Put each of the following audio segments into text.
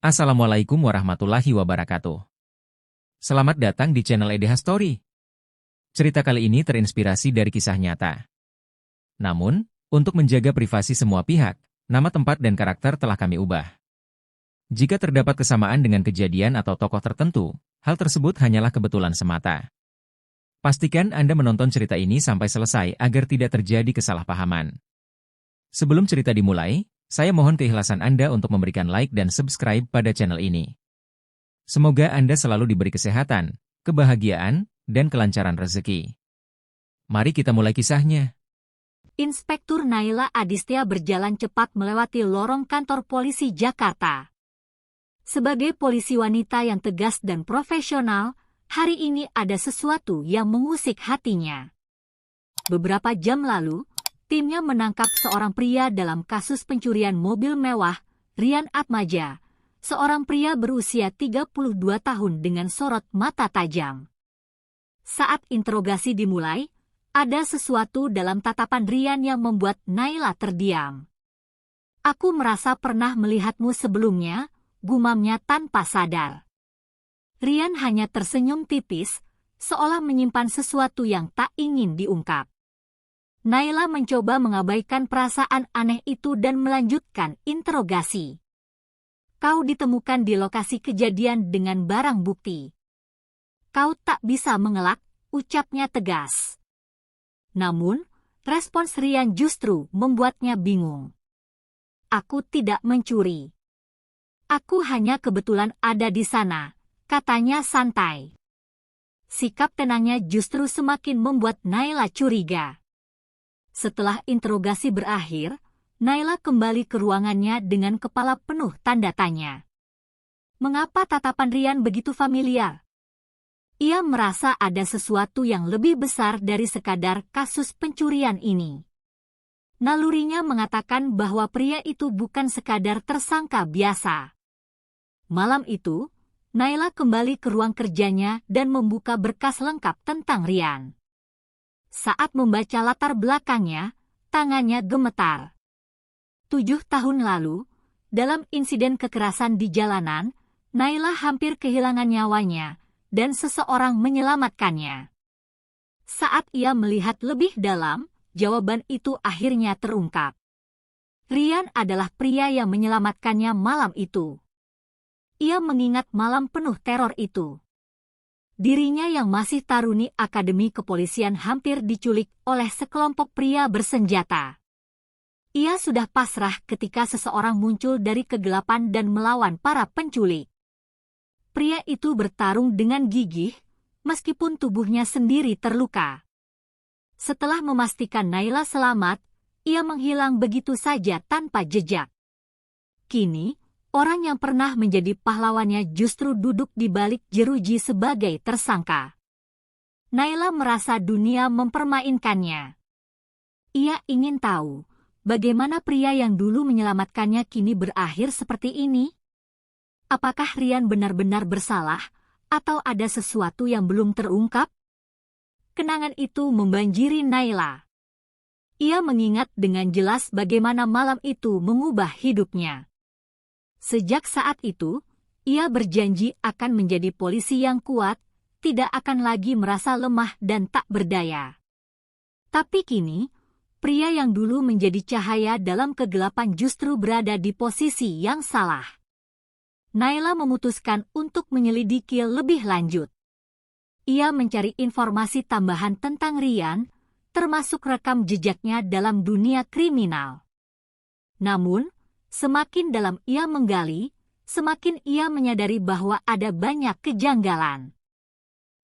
Assalamualaikum warahmatullahi wabarakatuh. Selamat datang di channel EDH Story. Cerita kali ini terinspirasi dari kisah nyata. Namun, untuk menjaga privasi semua pihak, nama tempat dan karakter telah kami ubah. Jika terdapat kesamaan dengan kejadian atau tokoh tertentu, hal tersebut hanyalah kebetulan semata. Pastikan Anda menonton cerita ini sampai selesai agar tidak terjadi kesalahpahaman. Sebelum cerita dimulai, saya mohon keikhlasan Anda untuk memberikan like dan subscribe pada channel ini. Semoga Anda selalu diberi kesehatan, kebahagiaan, dan kelancaran rezeki. Mari kita mulai kisahnya. Inspektur Naila Adistia berjalan cepat melewati lorong kantor polisi Jakarta. Sebagai polisi wanita yang tegas dan profesional, hari ini ada sesuatu yang mengusik hatinya. Beberapa jam lalu, timnya menangkap seorang pria dalam kasus pencurian mobil mewah, Rian Atmaja, seorang pria berusia 32 tahun dengan sorot mata tajam. Saat interogasi dimulai, ada sesuatu dalam tatapan Rian yang membuat Naila terdiam. "Aku merasa pernah melihatmu sebelumnya," gumamnya tanpa sadar. Rian hanya tersenyum tipis, seolah menyimpan sesuatu yang tak ingin diungkap. Naila mencoba mengabaikan perasaan aneh itu dan melanjutkan interogasi. "Kau ditemukan di lokasi kejadian dengan barang bukti. Kau tak bisa mengelak," ucapnya tegas. Namun, respons Rian justru membuatnya bingung. "Aku tidak mencuri. Aku hanya kebetulan ada di sana," katanya santai. Sikap tenangnya justru semakin membuat Naila curiga. Setelah interogasi berakhir, Naila kembali ke ruangannya dengan kepala penuh tanda tanya. Mengapa tatapan Rian begitu familiar? Ia merasa ada sesuatu yang lebih besar dari sekadar kasus pencurian ini. Nalurinya mengatakan bahwa pria itu bukan sekadar tersangka biasa. Malam itu, Naila kembali ke ruang kerjanya dan membuka berkas lengkap tentang Rian. Saat membaca latar belakangnya, tangannya gemetar. 7 tahun lalu, dalam insiden kekerasan di jalanan, Naila hampir kehilangan nyawanya, dan seseorang menyelamatkannya. Saat ia melihat lebih dalam, jawaban itu akhirnya terungkap. Rian adalah pria yang menyelamatkannya malam itu. Ia mengingat malam penuh teror itu. Dirinya yang masih taruni akademi kepolisian hampir diculik oleh sekelompok pria bersenjata. Ia sudah pasrah ketika seseorang muncul dari kegelapan dan melawan para penculik. Pria itu bertarung dengan gigih, meskipun tubuhnya sendiri terluka. Setelah memastikan Naila selamat, ia menghilang begitu saja tanpa jejak. Kini, orang yang pernah menjadi pahlawannya justru duduk di balik jeruji sebagai tersangka. Naila merasa dunia mempermainkannya. Ia ingin tahu, bagaimana pria yang dulu menyelamatkannya kini berakhir seperti ini? Apakah Rian benar-benar bersalah, atau ada sesuatu yang belum terungkap? Kenangan itu membanjiri Naila. Ia mengingat dengan jelas bagaimana malam itu mengubah hidupnya. Sejak saat itu, ia berjanji akan menjadi polisi yang kuat, tidak akan lagi merasa lemah dan tak berdaya. Tapi kini, pria yang dulu menjadi cahaya dalam kegelapan justru berada di posisi yang salah. Naila memutuskan untuk menyelidiki lebih lanjut. Ia mencari informasi tambahan tentang Rian, termasuk rekam jejaknya dalam dunia kriminal. Namun, semakin dalam ia menggali, semakin ia menyadari bahwa ada banyak kejanggalan.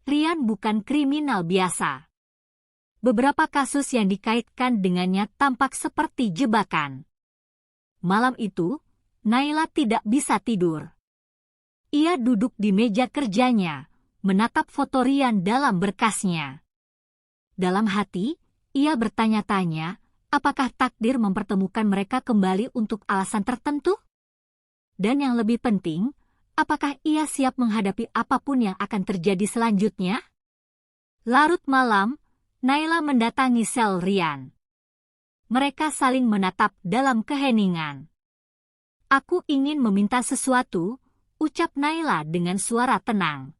Rian bukan kriminal biasa. Beberapa kasus yang dikaitkan dengannya tampak seperti jebakan. Malam itu, Naila tidak bisa tidur. Ia duduk di meja kerjanya, menatap foto Rian dalam berkasnya. Dalam hati, ia bertanya-tanya, apakah takdir mempertemukan mereka kembali untuk alasan tertentu? Dan yang lebih penting, apakah ia siap menghadapi apapun yang akan terjadi selanjutnya? Larut malam, Naila mendatangi sel Rian. Mereka saling menatap dalam keheningan. "Aku ingin meminta sesuatu," ucap Naila dengan suara tenang.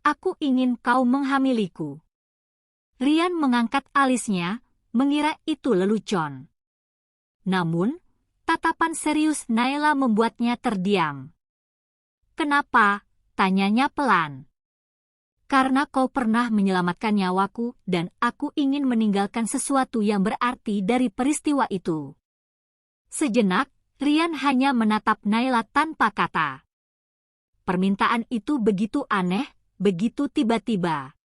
Aku ingin kau menghamiliku. Rian mengangkat alisnya, mengira itu lelucon. Namun, tatapan serius Naila membuatnya terdiam. Kenapa? Tanyanya pelan. Karena kau pernah menyelamatkan nyawaku dan aku ingin meninggalkan sesuatu yang berarti dari peristiwa itu. Sejenak, Rian hanya menatap Naila tanpa kata. Permintaan itu begitu aneh, begitu tiba-tiba.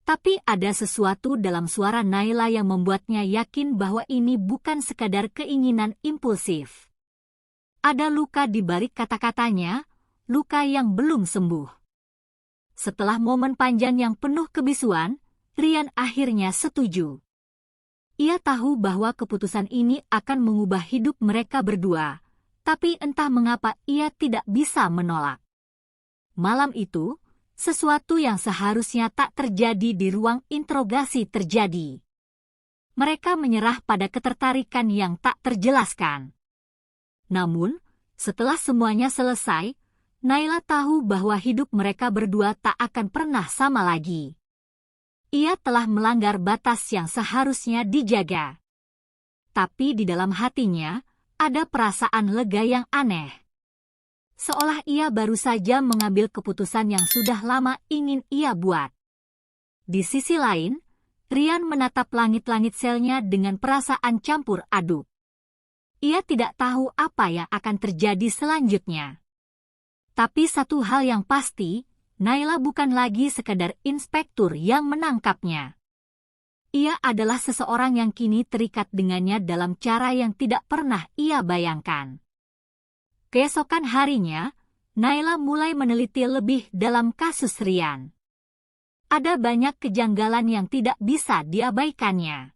Tapi ada sesuatu dalam suara Naila yang membuatnya yakin bahwa ini bukan sekadar keinginan impulsif. Ada luka di balik kata-katanya, luka yang belum sembuh. Setelah momen panjang yang penuh kebisuan, Rian akhirnya setuju. Ia tahu bahwa keputusan ini akan mengubah hidup mereka berdua, tapi entah mengapa ia tidak bisa menolak. Malam itu, sesuatu yang seharusnya tak terjadi di ruang interogasi terjadi. Mereka menyerah pada ketertarikan yang tak terjelaskan. Namun, setelah semuanya selesai, Naila tahu bahwa hidup mereka berdua tak akan pernah sama lagi. Ia telah melanggar batas yang seharusnya dijaga. Tapi di dalam hatinya, ada perasaan lega yang aneh. Seolah ia baru saja mengambil keputusan yang sudah lama ingin ia buat. Di sisi lain, Rian menatap langit-langit selnya dengan perasaan campur aduk. Ia tidak tahu apa yang akan terjadi selanjutnya. Tapi satu hal yang pasti, Naila bukan lagi sekadar inspektur yang menangkapnya. Ia adalah seseorang yang kini terikat dengannya dalam cara yang tidak pernah ia bayangkan. Keesokan harinya, Naila mulai meneliti lebih dalam kasus Rian. Ada banyak kejanggalan yang tidak bisa diabaikannya.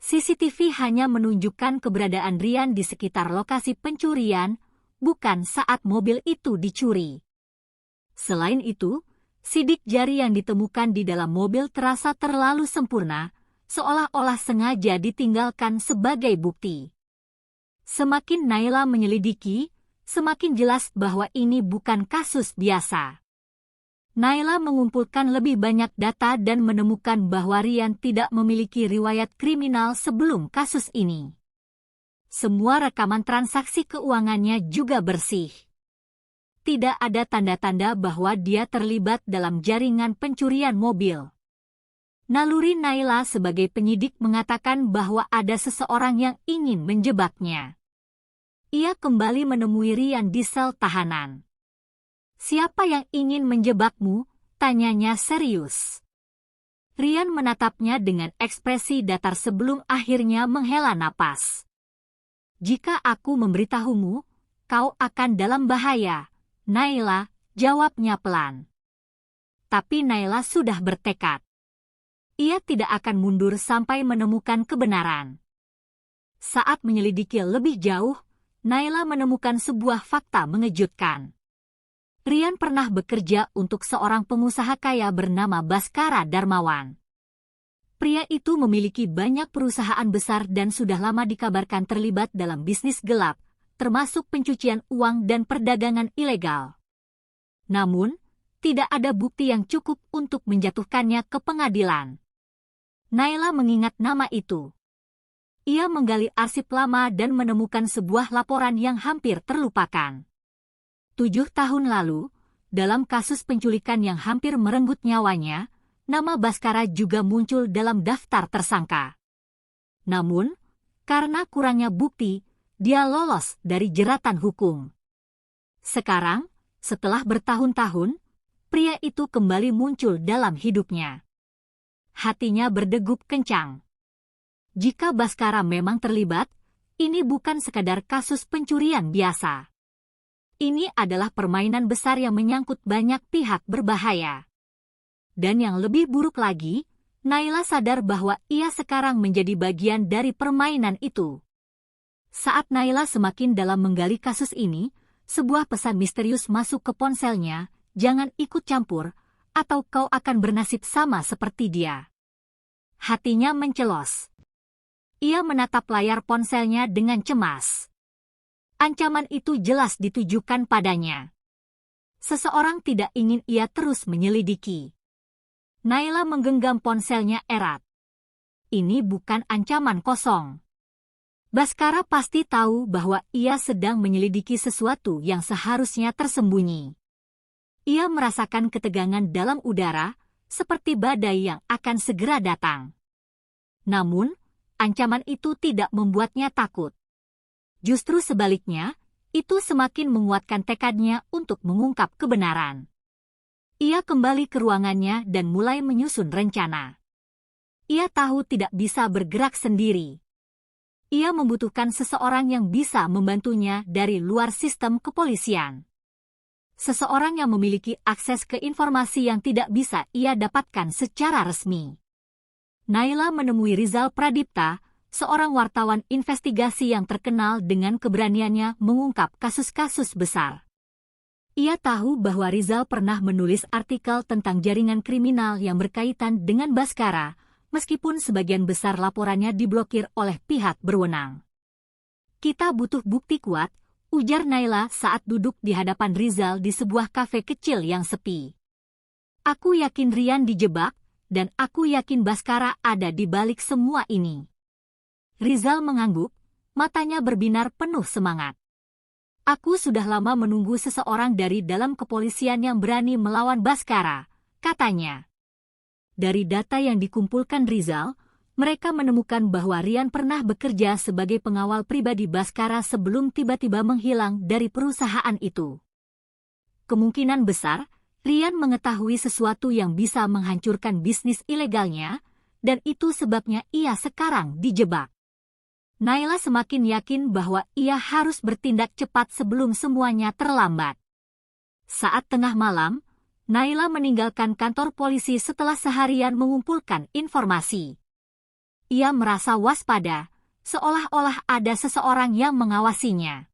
CCTV hanya menunjukkan keberadaan Rian di sekitar lokasi pencurian, bukan saat mobil itu dicuri. Selain itu, sidik jari yang ditemukan di dalam mobil terasa terlalu sempurna, seolah-olah sengaja ditinggalkan sebagai bukti. Semakin Naila menyelidiki, semakin jelas bahwa ini bukan kasus biasa. Naila mengumpulkan lebih banyak data dan menemukan bahwa Rian tidak memiliki riwayat kriminal sebelum kasus ini. Semua rekaman transaksi keuangannya juga bersih. Tidak ada tanda-tanda bahwa dia terlibat dalam jaringan pencurian mobil. Naluri Naila sebagai penyidik mengatakan bahwa ada seseorang yang ingin menjebaknya. Ia kembali menemui Rian di sel tahanan. Siapa yang ingin menjebakmu? Tanyanya serius. Rian menatapnya dengan ekspresi datar sebelum akhirnya menghela napas. Jika aku memberitahumu, kau akan dalam bahaya, Naila, jawabnya pelan. Tapi Naila sudah bertekad. Ia tidak akan mundur sampai menemukan kebenaran. Saat menyelidiki lebih jauh, Naila menemukan sebuah fakta mengejutkan. Rian pernah bekerja untuk seorang pengusaha kaya bernama Baskara Darmawan. Pria itu memiliki banyak perusahaan besar dan sudah lama dikabarkan terlibat dalam bisnis gelap, termasuk pencucian uang dan perdagangan ilegal. Namun, tidak ada bukti yang cukup untuk menjatuhkannya ke pengadilan. Naila mengingat nama itu. Ia menggali arsip lama dan menemukan sebuah laporan yang hampir terlupakan. 7 tahun lalu, dalam kasus penculikan yang hampir merenggut nyawanya, nama Baskara juga muncul dalam daftar tersangka. Namun, karena kurangnya bukti, dia lolos dari jeratan hukum. Sekarang, setelah bertahun-tahun, pria itu kembali muncul dalam hidupnya. Hatinya berdegup kencang. Jika Baskara memang terlibat, ini bukan sekadar kasus pencurian biasa. Ini adalah permainan besar yang menyangkut banyak pihak berbahaya. Dan yang lebih buruk lagi, Naila sadar bahwa ia sekarang menjadi bagian dari permainan itu. Saat Naila semakin dalam menggali kasus ini, sebuah pesan misterius masuk ke ponselnya, jangan ikut campur, atau kau akan bernasib sama seperti dia. Hatinya mencelos. Ia menatap layar ponselnya dengan cemas. Ancaman itu jelas ditujukan padanya. Seseorang tidak ingin ia terus menyelidiki. Naila menggenggam ponselnya erat. Ini bukan ancaman kosong. Baskara pasti tahu bahwa ia sedang menyelidiki sesuatu yang seharusnya tersembunyi. Ia merasakan ketegangan dalam udara, seperti badai yang akan segera datang. Namun, ancaman itu tidak membuatnya takut. Justru sebaliknya, itu semakin menguatkan tekadnya untuk mengungkap kebenaran. Ia kembali ke ruangannya dan mulai menyusun rencana. Ia tahu tidak bisa bergerak sendiri. Ia membutuhkan seseorang yang bisa membantunya dari luar sistem kepolisian. Seseorang yang memiliki akses ke informasi yang tidak bisa ia dapatkan secara resmi. Naila menemui Rizal Pradipta, seorang wartawan investigasi yang terkenal dengan keberaniannya mengungkap kasus-kasus besar. Ia tahu bahwa Rizal pernah menulis artikel tentang jaringan kriminal yang berkaitan dengan Baskara, meskipun sebagian besar laporannya diblokir oleh pihak berwenang. Kita butuh bukti kuat, ujar Naila saat duduk di hadapan Rizal di sebuah kafe kecil yang sepi. Aku yakin Rian dijebak, dan aku yakin Baskara ada di balik semua ini. Rizal mengangguk, matanya berbinar penuh semangat. Aku sudah lama menunggu seseorang dari dalam kepolisian yang berani melawan Baskara, katanya. Dari data yang dikumpulkan Rizal, mereka menemukan bahwa Rian pernah bekerja sebagai pengawal pribadi Baskara sebelum tiba-tiba menghilang dari perusahaan itu. Kemungkinan besar, Rian mengetahui sesuatu yang bisa menghancurkan bisnis ilegalnya, dan itu sebabnya ia sekarang dijebak. Naila semakin yakin bahwa ia harus bertindak cepat sebelum semuanya terlambat. Saat tengah malam, Naila meninggalkan kantor polisi setelah seharian mengumpulkan informasi. Ia merasa waspada, seolah-olah ada seseorang yang mengawasinya.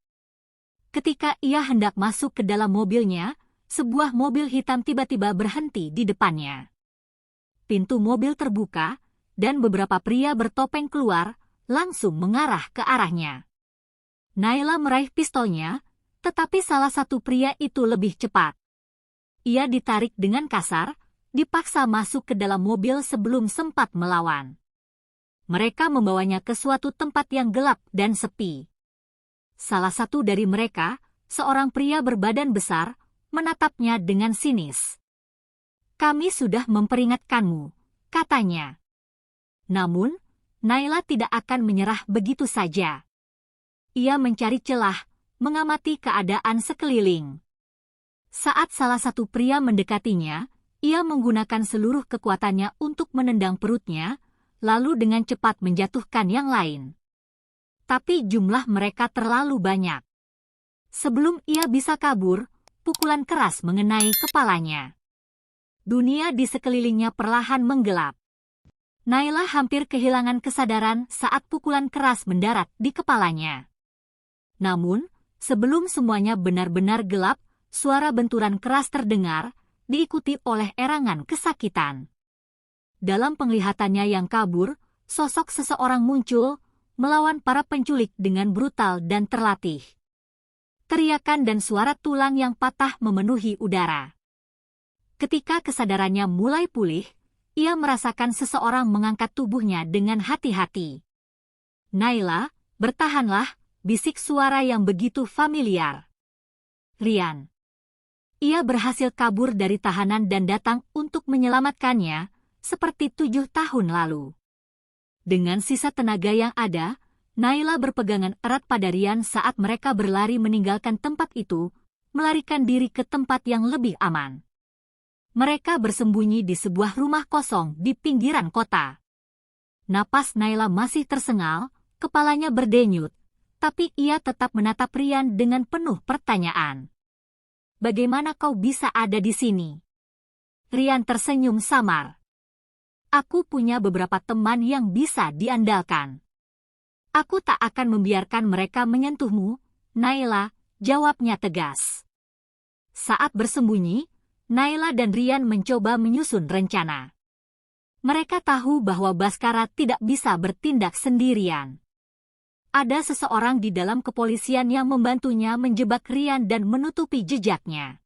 Ketika ia hendak masuk ke dalam mobilnya, sebuah mobil hitam tiba-tiba berhenti di depannya. Pintu mobil terbuka, dan beberapa pria bertopeng keluar, langsung mengarah ke arahnya. Naila meraih pistolnya, tetapi salah satu pria itu lebih cepat. Ia ditarik dengan kasar, dipaksa masuk ke dalam mobil sebelum sempat melawan. Mereka membawanya ke suatu tempat yang gelap dan sepi. Salah satu dari mereka, seorang pria berbadan besar, menatapnya dengan sinis. Kami sudah memperingatkanmu, katanya. Namun, Naila tidak akan menyerah begitu saja. Ia mencari celah, mengamati keadaan sekeliling. Saat salah satu pria mendekatinya, ia menggunakan seluruh kekuatannya untuk menendang perutnya, lalu dengan cepat menjatuhkan yang lain. Tapi jumlah mereka terlalu banyak. Sebelum ia bisa kabur, pukulan keras mengenai kepalanya. Dunia di sekelilingnya perlahan menggelap. Naila hampir kehilangan kesadaran saat pukulan keras mendarat di kepalanya. Namun, sebelum semuanya benar-benar gelap, suara benturan keras terdengar, diikuti oleh erangan kesakitan. Dalam penglihatannya yang kabur, sosok seseorang muncul, melawan para penculik dengan brutal dan terlatih. Teriakan dan suara tulang yang patah memenuhi udara. Ketika kesadarannya mulai pulih, ia merasakan seseorang mengangkat tubuhnya dengan hati-hati. Naila, bertahanlah, bisik suara yang begitu familiar. Rian. Ia berhasil kabur dari tahanan dan datang untuk menyelamatkannya, seperti 7 tahun lalu. Dengan sisa tenaga yang ada, Naila berpegangan erat pada Rian saat mereka berlari meninggalkan tempat itu, melarikan diri ke tempat yang lebih aman. Mereka bersembunyi di sebuah rumah kosong di pinggiran kota. Napas Naila masih tersengal, kepalanya berdenyut, tapi ia tetap menatap Rian dengan penuh pertanyaan. Bagaimana kau bisa ada di sini? Rian tersenyum samar. Aku punya beberapa teman yang bisa diandalkan. Aku tak akan membiarkan mereka menyentuhmu, Naila, jawabnya tegas. Saat bersembunyi, Naila dan Rian mencoba menyusun rencana. Mereka tahu bahwa Baskara tidak bisa bertindak sendirian. Ada seseorang di dalam kepolisian yang membantunya menjebak Rian dan menutupi jejaknya.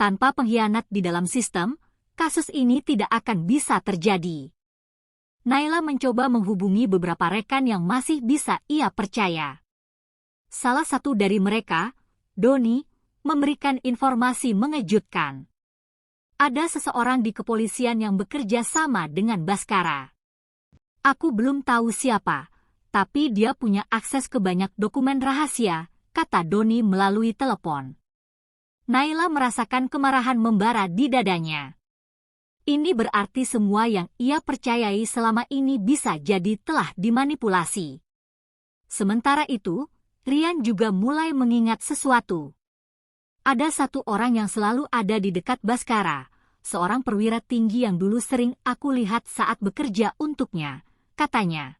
Tanpa pengkhianat di dalam sistem, kasus ini tidak akan bisa terjadi. Naila mencoba menghubungi beberapa rekan yang masih bisa ia percaya. Salah satu dari mereka, Doni, memberikan informasi mengejutkan. Ada seseorang di kepolisian yang bekerja sama dengan Baskara. Aku belum tahu siapa, tapi dia punya akses ke banyak dokumen rahasia, kata Doni melalui telepon. Naila merasakan kemarahan membara di dadanya. Ini berarti semua yang ia percayai selama ini bisa jadi telah dimanipulasi. Sementara itu, Rian juga mulai mengingat sesuatu. Ada satu orang yang selalu ada di dekat Baskara, seorang perwira tinggi yang dulu sering aku lihat saat bekerja untuknya, katanya.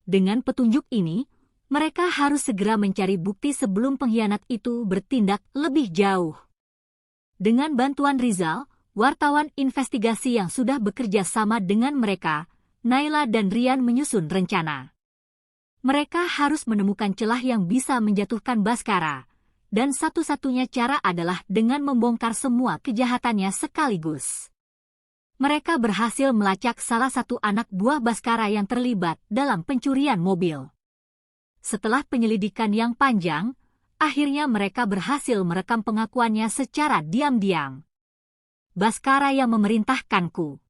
Dengan petunjuk ini, mereka harus segera mencari bukti sebelum pengkhianat itu bertindak lebih jauh. Dengan bantuan Rizal, wartawan investigasi yang sudah bekerja sama dengan mereka, Naila dan Rian menyusun rencana. Mereka harus menemukan celah yang bisa menjatuhkan Baskara, dan satu-satunya cara adalah dengan membongkar semua kejahatannya sekaligus. Mereka berhasil melacak salah satu anak buah Baskara yang terlibat dalam pencurian mobil. Setelah penyelidikan yang panjang, akhirnya mereka berhasil merekam pengakuannya secara diam-diam. Baskara yang memerintahkanku.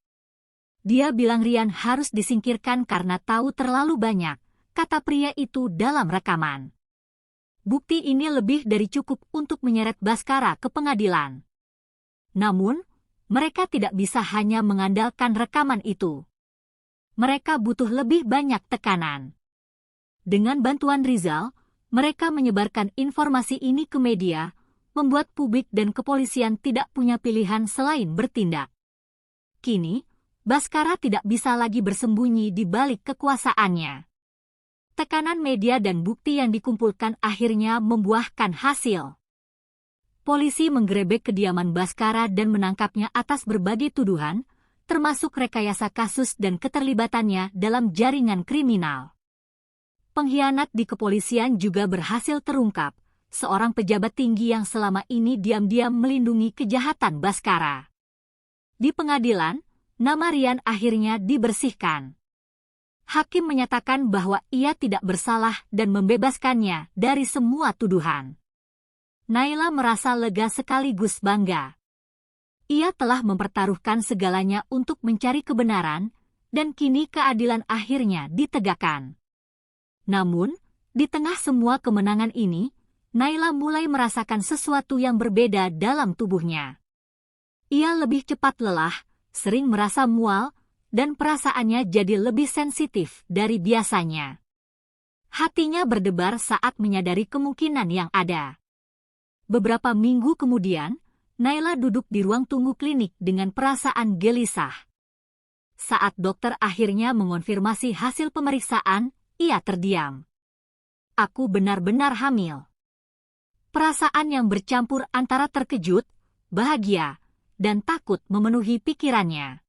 Dia bilang Rian harus disingkirkan karena tahu terlalu banyak, kata pria itu dalam rekaman. Bukti ini lebih dari cukup untuk menyeret Baskara ke pengadilan. Namun, mereka tidak bisa hanya mengandalkan rekaman itu. Mereka butuh lebih banyak tekanan. Dengan bantuan Rizal, mereka menyebarkan informasi ini ke media, membuat publik dan kepolisian tidak punya pilihan selain bertindak. Kini, Baskara tidak bisa lagi bersembunyi di balik kekuasaannya. Tekanan media dan bukti yang dikumpulkan akhirnya membuahkan hasil. Polisi menggerebek kediaman Baskara dan menangkapnya atas berbagai tuduhan, termasuk rekayasa kasus dan keterlibatannya dalam jaringan kriminal. Pengkhianat di kepolisian juga berhasil terungkap, seorang pejabat tinggi yang selama ini diam-diam melindungi kejahatan Baskara. Di pengadilan, nama Rian akhirnya dibersihkan. Hakim menyatakan bahwa ia tidak bersalah dan membebaskannya dari semua tuduhan. Naila merasa lega sekaligus bangga. Ia telah mempertaruhkan segalanya untuk mencari kebenaran, dan kini keadilan akhirnya ditegakkan. Namun, di tengah semua kemenangan ini, Naila mulai merasakan sesuatu yang berbeda dalam tubuhnya. Ia lebih cepat lelah, sering merasa mual, dan perasaannya jadi lebih sensitif dari biasanya. Hatinya berdebar saat menyadari kemungkinan yang ada. Beberapa minggu kemudian, Naila duduk di ruang tunggu klinik dengan perasaan gelisah. Saat dokter akhirnya mengonfirmasi hasil pemeriksaan, ia terdiam. Aku benar-benar hamil. Perasaan yang bercampur antara terkejut, bahagia, dan takut memenuhi pikirannya.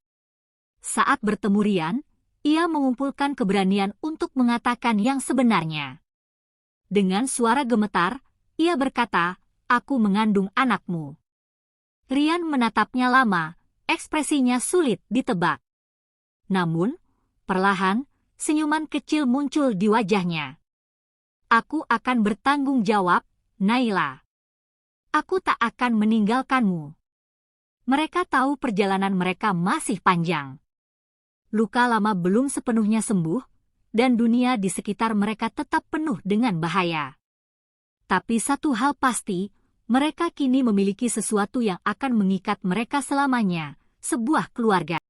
Saat bertemu Rian, ia mengumpulkan keberanian untuk mengatakan yang sebenarnya. Dengan suara gemetar, ia berkata, "Aku mengandung anakmu." Rian menatapnya lama, ekspresinya sulit ditebak. Namun, perlahan, senyuman kecil muncul di wajahnya. "Aku akan bertanggung jawab, Naila. Aku tak akan meninggalkanmu." Mereka tahu perjalanan mereka masih panjang. Luka lama belum sepenuhnya sembuh, dan dunia di sekitar mereka tetap penuh dengan bahaya. Tapi satu hal pasti, mereka kini memiliki sesuatu yang akan mengikat mereka selamanya, sebuah keluarga.